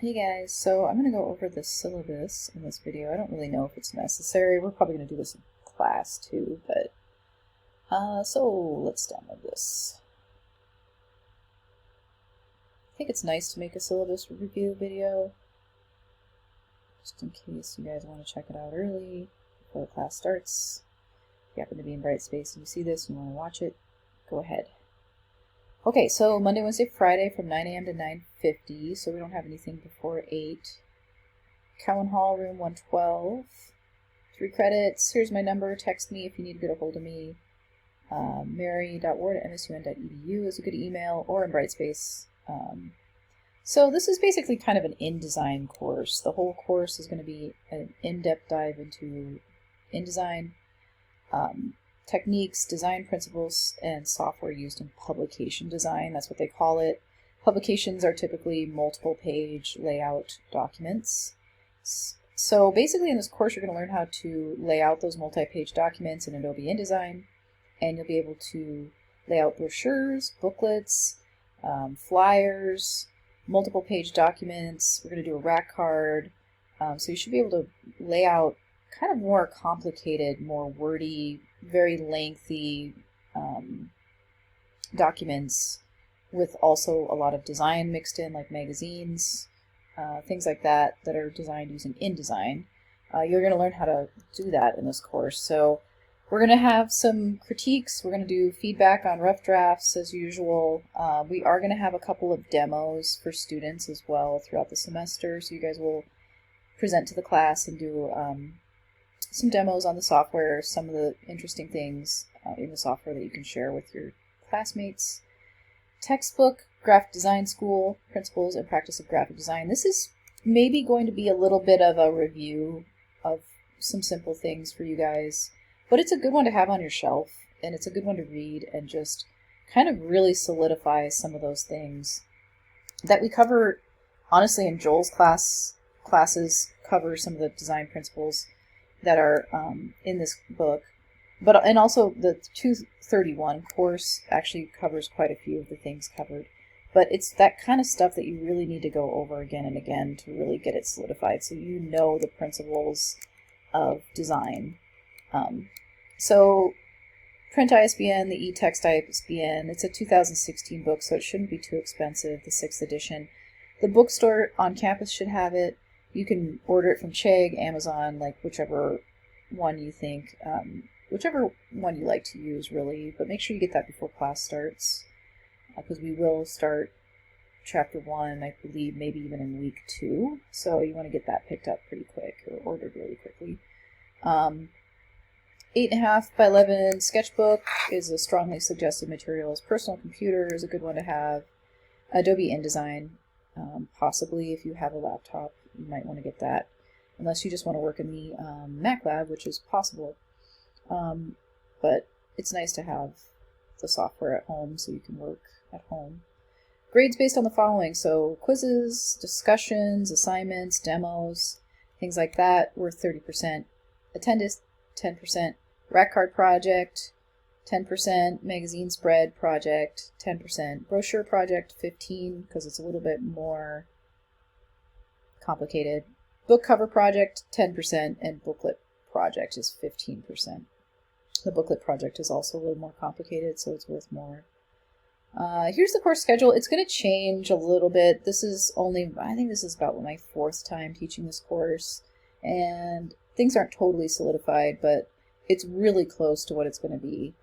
Hey guys, so I'm going to go over the syllabus in this video. I don't really know if it's necessary. We're probably going to do this in class too, but so let's download this. I think it's nice to make a syllabus review video, just in case you guys want to check it out early before the class starts. If you happen to be in Brightspace and you see this and you want to watch it, go ahead. Okay, so Monday, Wednesday, Friday from 9 a.m. to 9:50, so we don't have anything before 8. Cowan Hall, room 112. 3 credits. Here's my number. Text me if you need to get a hold of me. mary.ward@msun.edu is a good email, or in Brightspace. So this is basically kind of an InDesign course. The whole course is going to be an in-depth dive into InDesign. Techniques, design principles, and software used in publication design. That's what they call it. Publications are typically multiple page layout documents. So basically in this course you're going to learn how to lay out those multi-page documents in Adobe InDesign, and you'll be able to lay out brochures, booklets, flyers, multiple page documents. We're going to do a rack card. So you should be able to lay out kind of more complicated, more wordy, very lengthy documents with also a lot of design mixed in, like magazines, things like that that are designed using InDesign. You're going to learn how to do that in this course. So we're going to have some critiques. We're going to do feedback on rough drafts as usual. We are going to have a couple of demos for students as well throughout the semester. So you guys will present to the class and do some demos on the software, some of the interesting things in the software that you can share with your classmates. Textbook, Graphic Design School, Principles and Practice of Graphic Design. This is maybe going to be a little bit of a review of some simple things for you guys, but it's a good one to have on your shelf, and it's a good one to read and just kind of really solidify some of those things that we cover, honestly, in Joel's classes cover some of the design principles that are in this book, and also the 231 course actually covers quite a few of the things covered, but it's that kind of stuff that you really need to go over again and again to really get it solidified, so you know the principles of design. So print ISBN, the e-text ISBN, it's a 2016 book, so it shouldn't be too expensive, the 6th edition. The bookstore on campus should have it. You can order it from Chegg, Amazon, like whichever one you think, whichever one you like to use, really. But make sure you get that before class starts, because we will start chapter 1, I believe, maybe even in week 2. So you want to get that picked up pretty quick, or ordered really quickly. 8.5 by 11 sketchbook is a strongly suggested materials. Personal computer is a good one to have. Adobe InDesign, possibly if you have a laptop. You might want to get that, unless you just want to work in the Mac lab, which is possible. But it's nice to have the software at home so you can work at home. Grades based on the following: so quizzes, discussions, assignments, demos, things like that, worth 30%. Attendance, 10%. Rack card project, 10%. Magazine spread project, 10%. Brochure project, 15%, because it's a little bit more complicated. Book cover project, 10%, and booklet project is 15%. The booklet project is also a little more complicated, so it's worth more. Here's the course schedule. It's going to change a little bit. This is only, I think this is about my 4th time teaching this course, and things aren't totally solidified, but it's really close to what it's going to be.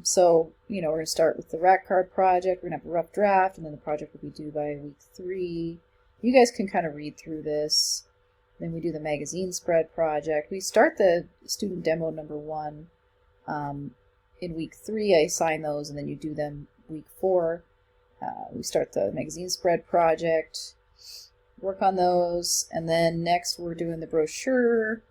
So, we're going to start with the rack card project. We're going to have a rough draft, and then the project will be due by week 3. You guys can kind of read through this. Then we do the magazine spread project. We start the student demo number 1 in week 3. I assign those, and then you do them week 4. We start the magazine spread project, work on those, and then next we're doing the brochure,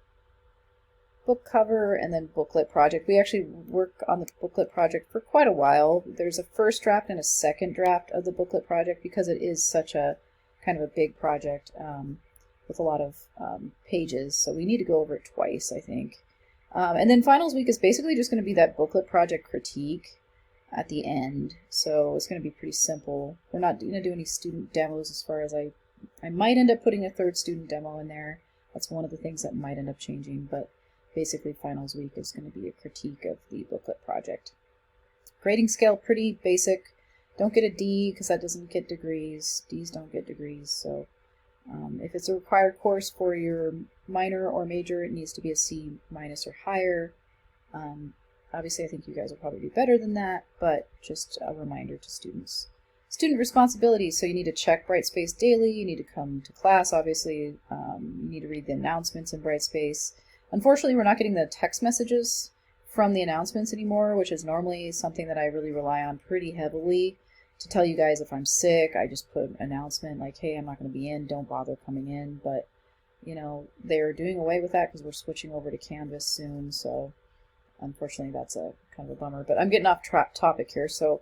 book cover, and then booklet project. We actually work on the booklet project for quite a while. There's a first draft and a second draft of the booklet project because it is such a kind of a big project with a lot of pages, so we need to go over it twice, I think. And then finals week is basically just going to be that booklet project critique at the end, so it's going to be pretty simple. We're not going to do any student demos as far as I I might end up putting a third student demo in there. That's one of the things that might end up changing, but basically finals week is going to be a critique of the booklet project. Grading scale, pretty basic. Don't get a D because that doesn't get degrees. Ds don't get degrees, so if it's a required course for your minor or major, it needs to be a C minus or higher. Obviously, I think you guys will probably do better than that, but just a reminder to students. Student responsibilities, so you need to check Brightspace daily, you need to come to class, obviously, you need to read the announcements in Brightspace. Unfortunately, we're not getting the text messages from the announcements anymore, which is normally something that I really rely on pretty heavily to tell you guys if I'm sick. I just put an announcement like, hey, I'm not going to be in, don't bother coming in, but you know, they're doing away with that because we're switching over to Canvas soon, so unfortunately that's a kind of a bummer, but I'm getting off topic here. So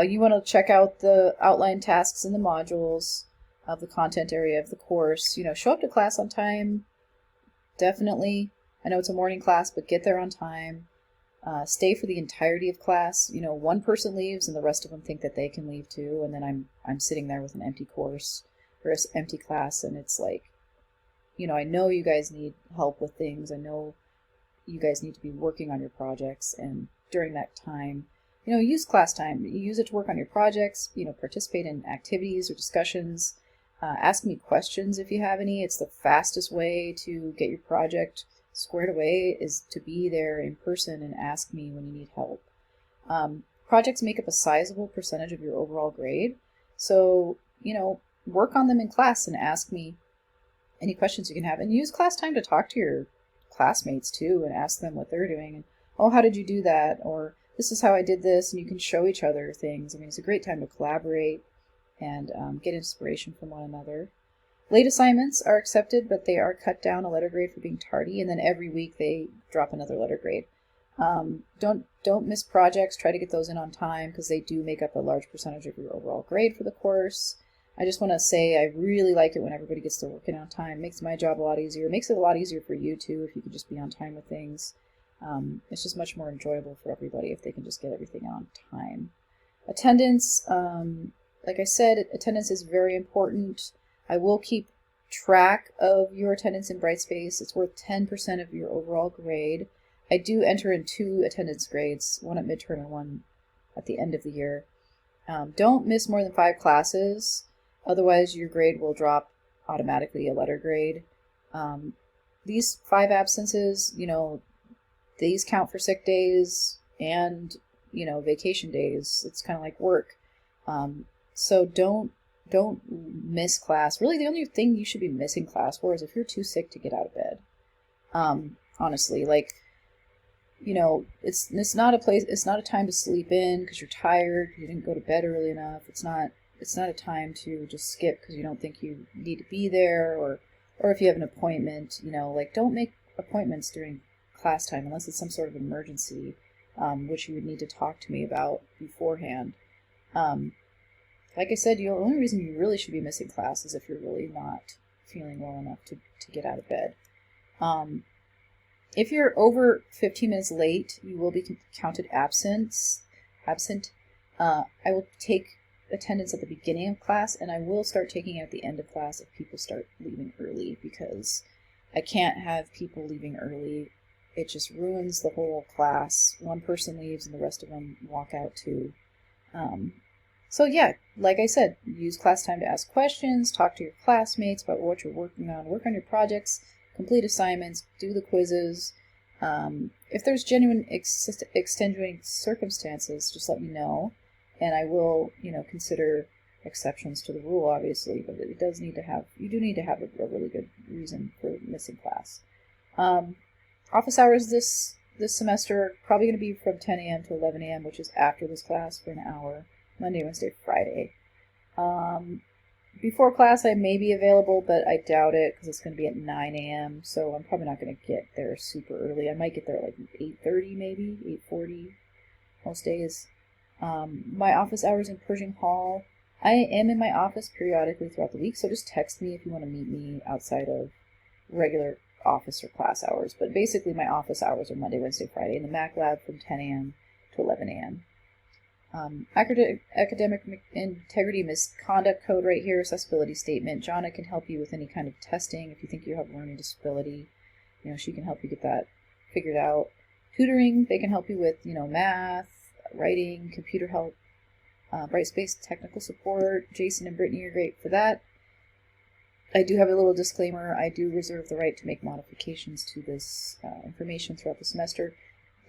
you want to check out the outline tasks in the modules of the content area of the course. You know, show up to class on time, definitely. I know it's a morning class, but get there on time. Stay for the entirety of class. You know, one person leaves and the rest of them think that they can leave too, and then I'm sitting there with an empty course or an empty class, and it's like, you know, I know you guys need help with things. I know you guys need to be working on your projects, and during that time, you know, use class time. Use it to work on your projects, you know, participate in activities or discussions. Ask me questions if you have any. It's the fastest way to get your project squared away is to be there in person and ask me when you need help. Projects make up a sizable percentage of your overall grade, so, you know, work on them in class and ask me any questions you can have, and use class time to talk to your classmates too and ask them what they're doing, and oh, how did you do that, or this is how I did this, and you can show each other things. I mean, it's a great time to collaborate and get inspiration from one another. Late assignments are accepted, but they are cut down a letter grade for being tardy, and then every week they drop another letter grade. Don't miss projects. Try to get those in on time because they do make up a large percentage of your overall grade for the course. I just want to say I really like it when everybody gets to working on time. It makes my job a lot easier. It makes it a lot easier for you too if you can just be on time with things. It's just much more enjoyable for everybody if they can just get everything on time. Attendance, like I said, attendance is very important. I will keep track of your attendance in Brightspace. It's worth 10% of your overall grade. I do enter in 2 attendance grades, one at midterm and one at the end of the year. Don't miss more than 5 classes. Otherwise, your grade will drop automatically a letter grade. These 5 absences, you know, these count for sick days and, you know, vacation days. It's kind of like work. So don't miss class. Really, the only thing you should be missing class for is if you're too sick to get out of bed. Honestly, like, you know, it's not a time to sleep in because you're tired, you didn't go to bed early enough. It's not a time to just skip because you don't think you need to be there, or if you have an appointment, you know, like, don't make appointments during class time unless it's some sort of emergency, which you would need to talk to me about beforehand. Like I said, the only reason you really should be missing class is if you're really not feeling well enough to get out of bed. If you're over 15 minutes late, you will be counted absent. I will take attendance at the beginning of class, and I will start taking it at the end of class if people start leaving early, because I can't have people leaving early. It just ruins the whole class. One person leaves and the rest of them walk out too. So yeah, like I said, use class time to ask questions, talk to your classmates about what you're working on, work on your projects, complete assignments, do the quizzes. If there's genuine extenuating circumstances, just let me know, and I will, you know, consider exceptions to the rule, obviously, but you do need to have a really good reason for missing class. Office hours this semester are probably going to be from 10 a.m. to 11 a.m., which is after this class for an hour, Monday, Wednesday, Friday. Before class I may be available, but I doubt it because it's going to be at 9 a.m., so I'm probably not going to get there super early. I might get there at like 8:30 maybe, 8:40 most days. My office hours in Pershing Hall, I am in my office periodically throughout the week, so just text me if you want to meet me outside of regular office or class hours. But basically my office hours are Monday, Wednesday, Friday, in the Mac lab from 10 a.m. to 11 a.m. Academic integrity misconduct code right here, accessibility statement. Jonna can help you with any kind of testing if you think you have a learning disability. She can help you get that figured out. Tutoring, they can help you with, math, writing, computer help. Brightspace technical support. Jason and Brittany are great for that. I do have a little disclaimer. I do reserve the right to make modifications to this information throughout the semester.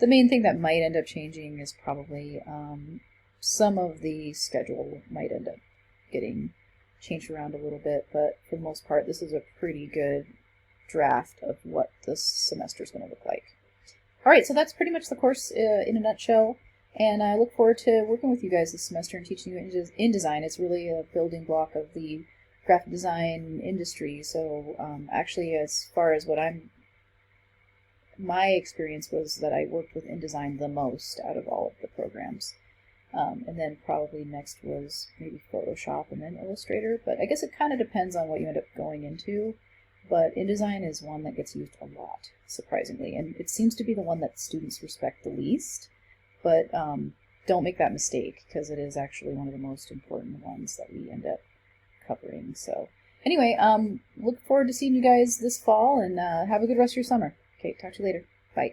The main thing that might end up changing is probably some of the schedule might end up getting changed around a little bit, but for the most part, this is a pretty good draft of what this semester is going to look like. All right, so that's pretty much the course in a nutshell, and I look forward to working with you guys this semester and teaching you InDesign. It's really a building block of the graphic design industry, so actually as far as my experience was that I worked with InDesign the most out of all of the programs. And then probably next was maybe Photoshop and then Illustrator, but I guess it kind of depends on what you end up going into. But InDesign is one that gets used a lot, surprisingly, and it seems to be the one that students respect the least, but don't make that mistake, because it is actually one of the most important ones that we end up covering. So anyway, look forward to seeing you guys this fall, and have a good rest of your summer. Okay, talk to you later. Bye.